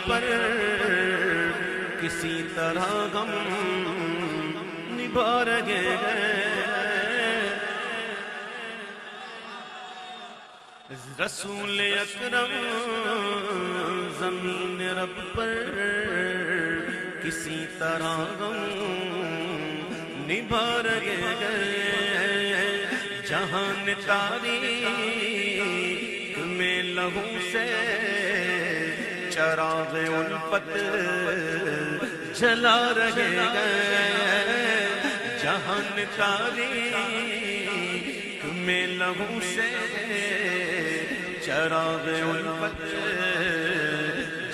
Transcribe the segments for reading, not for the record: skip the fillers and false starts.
پر کسی طرح غم نبھا رہے ہیں، رسول اکرم زمین رب پر کسی طرح غم نبھا رہے ہیں، جہان تاریک میں لہو سے چراغ الفت جلا رہے ہیں، جہان تاریک میں لہو سے چراغ الفت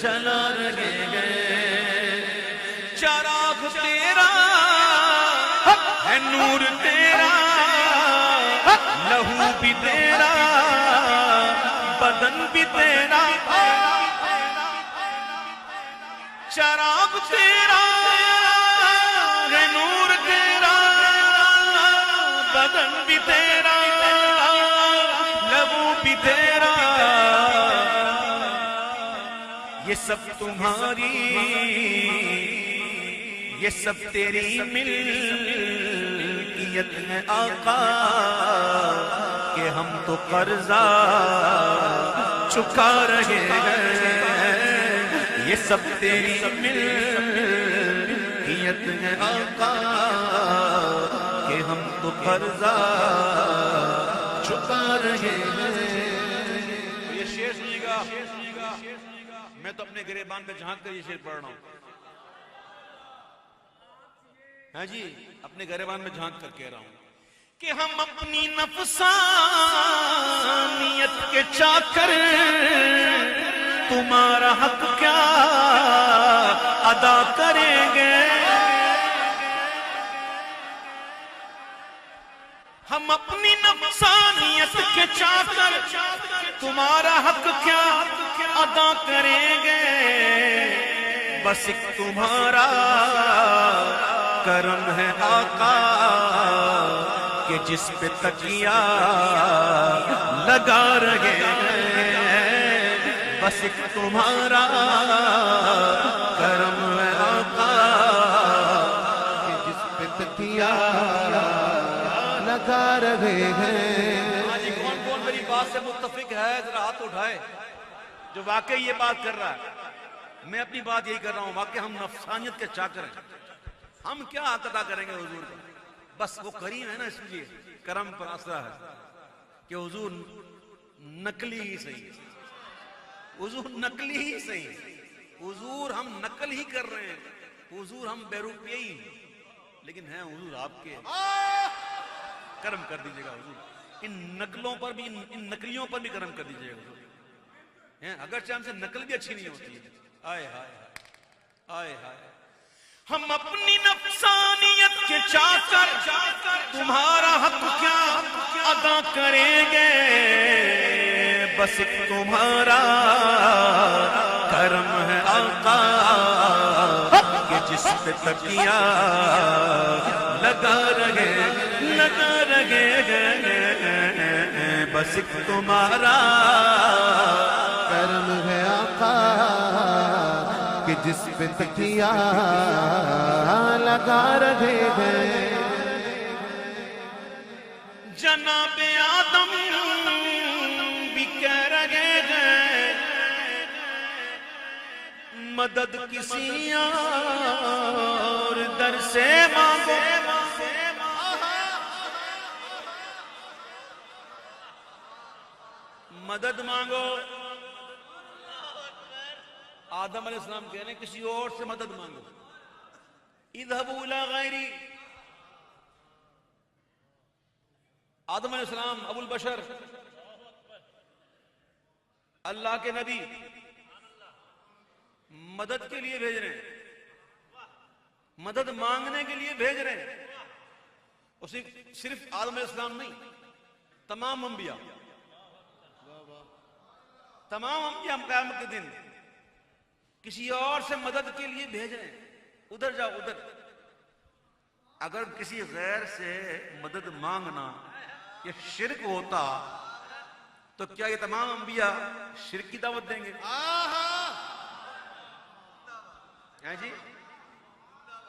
جلا رہے ہیں، چراغ تیرا ہے، نور تیرا، لہو بھی تیرا، بدن بھی تیرا، چراغ تیرا ہے، نور تیرا، بدن بھی تیرا، لہو بھی تیرا، یہ سب تمہاری، یہ سب تیری ملکیت ہے آقا، کہ ہم تو قرضہ چکا رہے ہیں، یہ سب تیری ملکیت ہے آقا، کہ ہم تو قرضہ چکا رہے ہیں۔ یہ شعر سنیے گا، میں تو اپنے گریبان پہ جھانک کر یہ شعر پڑھ رہا ہوں، ہاں جی، اپنے گریبان میں جھانک کر کہہ رہا ہوں کہ ہم اپنی نفسانیت کے چاکر تمہارا حق کیا ادا کریں گے، ہم اپنی نفسانیت کے چاکر تمہارا حق کیا ادا کریں گے، بس ایک تمہارا کرم ہے آقا، کہ جس پہ تکیہ لگا رہے ہیں، بس ایک تمہارا کرم ہے آقا، کہ جس پہ تکیہ لگا رہے ہیں۔ ہاں جی، کون کون میری بات سے متفق ہے، ذرا ہاتھ اٹھائے جو واقعی یہ بات کر رہا ہے۔ میں اپنی بات یہی کر رہا ہوں، واقعی ہم نفسانیت کے چاکر ہیں، ہم کیا حق ادا کریں گے حضور کا، بس وہ کریم ہے نا، اس لیے کرم پر آسرا ہے کہ حضور نقلی ہی صحیح، حضور نقلی ہی صحیح، حضور ہم نقل ہی کر رہے ہیں، حضور ہم بے روپیے ہی، لیکن ہیں حضور آپ کے، کرم کر دیجئے گا حضور، ان نقلوں پر بھی، ان نقلیوں پر بھی کرم کر دیجئے گا حضور، اگرچہ ہم سے نقل بھی اچھی نہیں ہوتی ہے، آئے ہائے آئے ہائے، ہم اپنی نفسانیت کے چاکر تمہارا حق کیا ادا کریں گے، بس ایک تمہارا کرم ہے آقا، کہ جس پہ تکیہ لگا رہے ہیں، بس ایک تمہارا کرم ہے آقا، کہ جس پہ تکیہ لگا رہے ہیں۔ جناب آدم بھی کہہ رہے ہیں مدد کسی اور در سے مانگو، مدد مانگو، آدم علیہ السلام کہہ رہے ہیں کسی اور سے مدد مانگو، اذهبوا الى غیری، آدم علیہ السلام ابو البشر اللہ کے نبی مدد کے لیے بھیج رہے ہیں، مدد مانگنے کے لیے بھیج رہے ہیں، اور صرف آدم علیہ السلام نہیں، تمام انبیاء ہم قیامت کے دن کسی اور سے مدد کے لیے بھیج رہے ہیں، ادھر جاؤ ادھر۔ اگر کسی غیر سے مدد مانگنا یہ شرک ہوتا تو کیا یہ تمام انبیاء شرک کی دعوت دیں گے؟ ہیں جی؟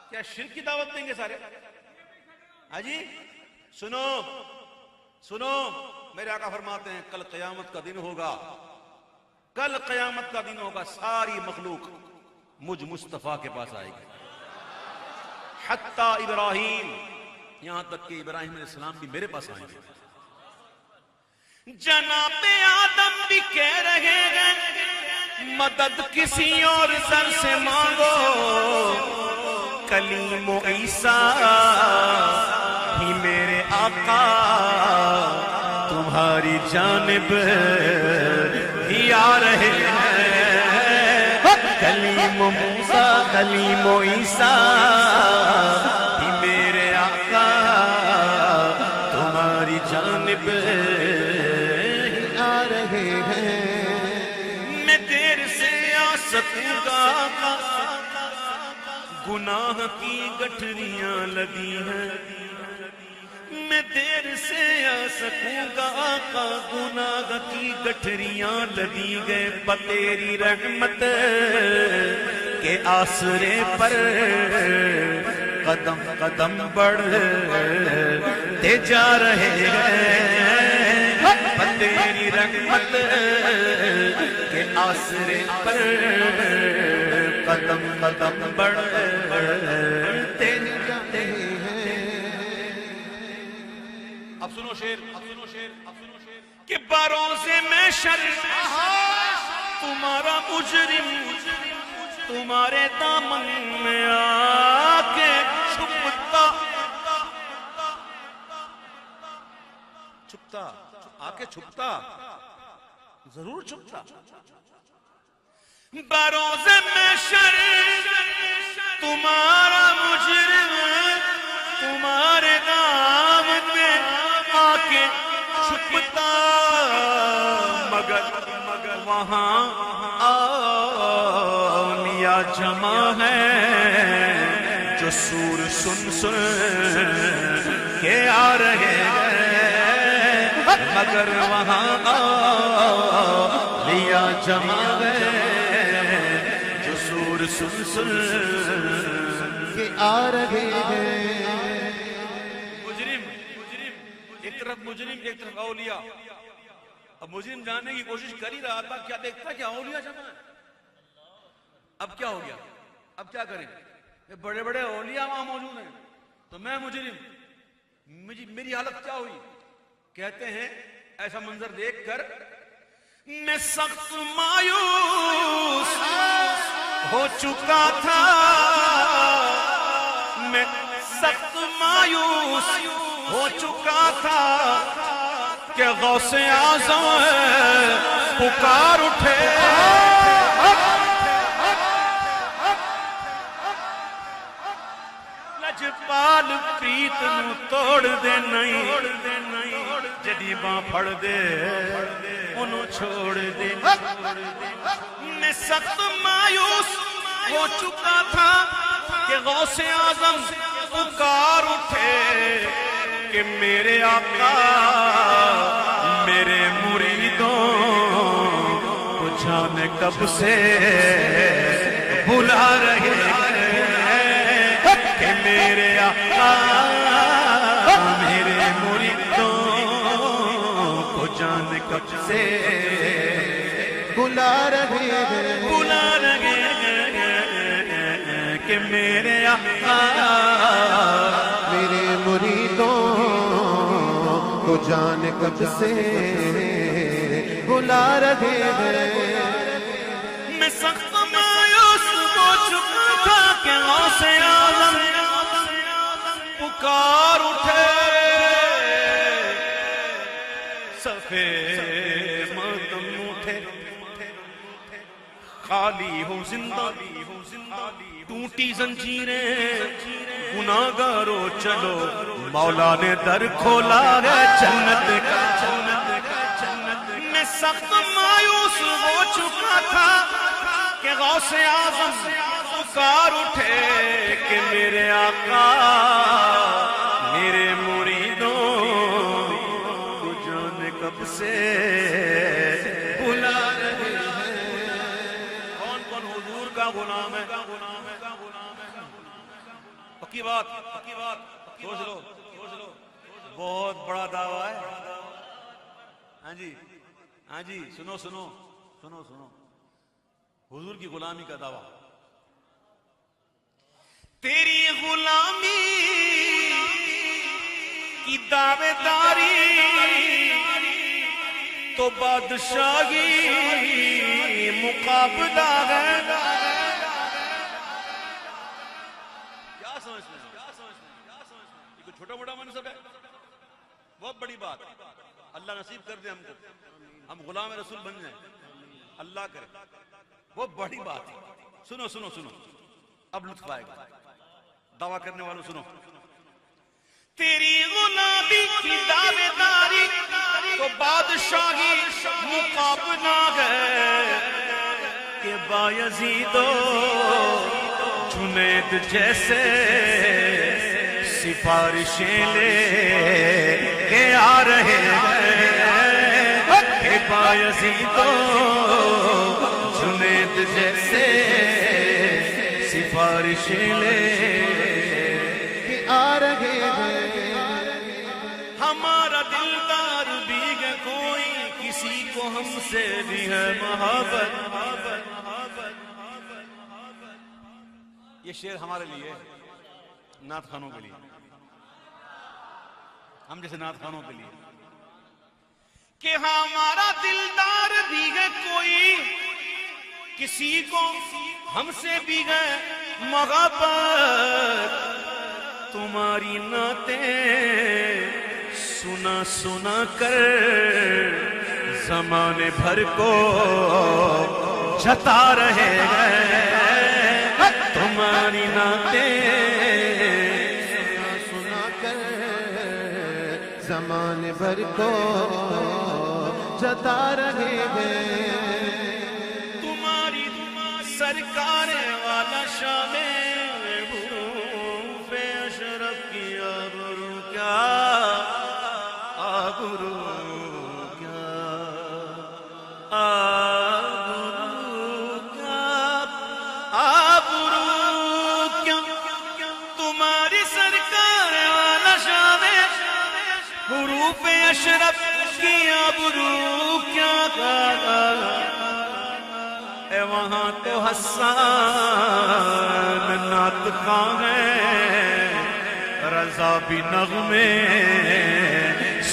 کیا شرک کی دعوت دیں گے سارے؟ ہاں جی؟ سنو سنو، میرے آقا فرماتے ہیں کل قیامت کا دن ہوگا، کل قیامت کا دن ہوگا، ساری مخلوق مجھ مصطفیٰ کے پاس آئے گی، حتی ابراہیم، یہاں تک کہ ابراہیم علیہ السلام بھی میرے پاس آئیں گے۔ جناب آدم بھی کہہ رہے ہیں مدد کسی اور سر سے مانگو، کلیم و عیسیٰ ہی میرے آقا تمہاری جانب ہی آ رہے ہیں، کلیم و موسیٰ کلیم و عیسیٰ ہی میرے آقا تمہاری جانب ہی آ رہے ہیں۔ میں دیر سے آ سکوں گا آقا، گناہ کی گٹھریاں لگی ہیں، میں دیر سے آ سکوں گا آقا، گناہ کی گٹھریاں لگی گئے، تیری رحمت کے آسرے پر قدم قدم بڑھتے جا رہے ہیں، تیری رحمت کے آسرے پر قدم قدم بڑھتے جاتے ہیں۔ اب سنو شیر، اب سنو شیر، اب سنو شیر، کہ بروز محشر تمہارا مجرم تمہارے دامن میں آ کے چھپتا چھپتا آ کے چھپتا ضرور چھپتا، بروز محشر تمہارا مجرم تمہارے دامن میں آ کے چھپتا، مگر وہاں اولیاء جمع ہے جو سور سن سن کے آ رہے ہیں، مگر وہاں اولیاء جمع ہے جو سور سن سن کے آ رہے ہیں۔ ایک طرف مجرم ایک طرف اولیاء، اب مجرم جاننے کی کوشش کر ہی رہا تھا، کیا دیکھتا کہ اولیاء جمع ہے، اب کیا ہو گیا، اب کیا کریں، بڑے بڑے اولیاء وہاں موجود ہیں تو میں مجرم، میری حالت کیا ہوئی؟ کہتے ہیں ایسا منظر دیکھ کر میں سخت مایوس ہو چکا تھا، میں سخت مایوس ہو چکا تھا کہ غوث اعظم پکار اٹھے، لجپال پریت نو توڑ دے نہیں، جدی باں پھڑ دے انہوں چھوڑ دے، میں سخت مایوس ہو چکا تھا کہ غوث اعظم پکار اٹھے کہ میرے آقا میرے مریدوں کو جانے کب سے بلا رہے ہیں، کہ میرے آقا میرے مریدوں کو جانے کب سے بلا رہے ہیں، کہ میرے آقا میرے مریدوں کو جان کب سے بلا رہے ہیں۔ میں سخت مایوس ہو چکا تھا کہ غوث اعظم پکار اٹھے، صفے ماتم اٹھے، خالی ہو زندہ ٹوٹی زنجیریں، گناہگارو چلو مولا نے در کھولا ہے جنت کا، میں سخت مایوس ہو چکا تھا کہ غوث اعظم پکار اٹھے کہ میرے آقا میرے مریدوں کو جانے کب سے بلا رہے ہیں۔ کون کون حضور کا غلام ہے؟ پکی بات سوچ لو بہت بڑا دعویٰ ہے. ہاں جی سنو حضور کی غلامی کا دعویٰ. تیری غلامی کی دعوے داری تو بادشاہی مقابلہ ہے. کیا سمجھتے ہیں؟ یہ کوئی چھوٹا موٹا منصب ہے؟ بہت بڑی بات. اللہ نصیب کر دے ہم کو، ہم غلام رسول بن جائیں، اللہ کرے. بہت بڑی بات ہے. سنو اب لطف آئے گا. دعویٰ کرنے والوں سنو. تیری غلامی کی دعوے داری تو بادشاہی مقابلہ ہے کہ بایزید و جنید جیسے سفارشیں لے کے آ رہے ہیں کہ بایزید و جنید جیسے سفارشیں لے آ رہے ہیں. ہمارا دلدار بھی ہے کوئی، کسی کو ہم سے بھی ہے محبت. یہ شعر ہمارے لیے، نعت خانوں کے لیے، ہم جیسے نعت خانوں کے لیے. کہ ہمارا دلدار بھی ہے کوئی، کسی کو ہم سے بھی ہے محبت. تمہاری نعتیں سنا کر زمانے بھر کو جتا رہے ہیں. تمہاری نعتیں سنا کر زمانے بھر کو جتا رہے ہیں. تمہاری سرکار والا شام اشرف کی آبرو کیا تمہاری سرکار والا شام حروف اشرف کی آبرو کیا اے وہاں تو حسان نعت خواں ہے، رضا بھی نغمے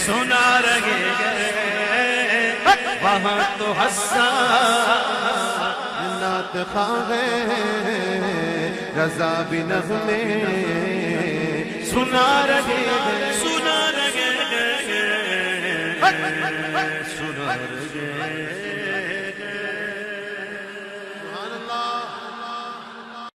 سنا رہے ہیں. وہاں تو حسان نعت خواں ہے، رضا بھی نغمے سنا رہے ہیں. سنا رہے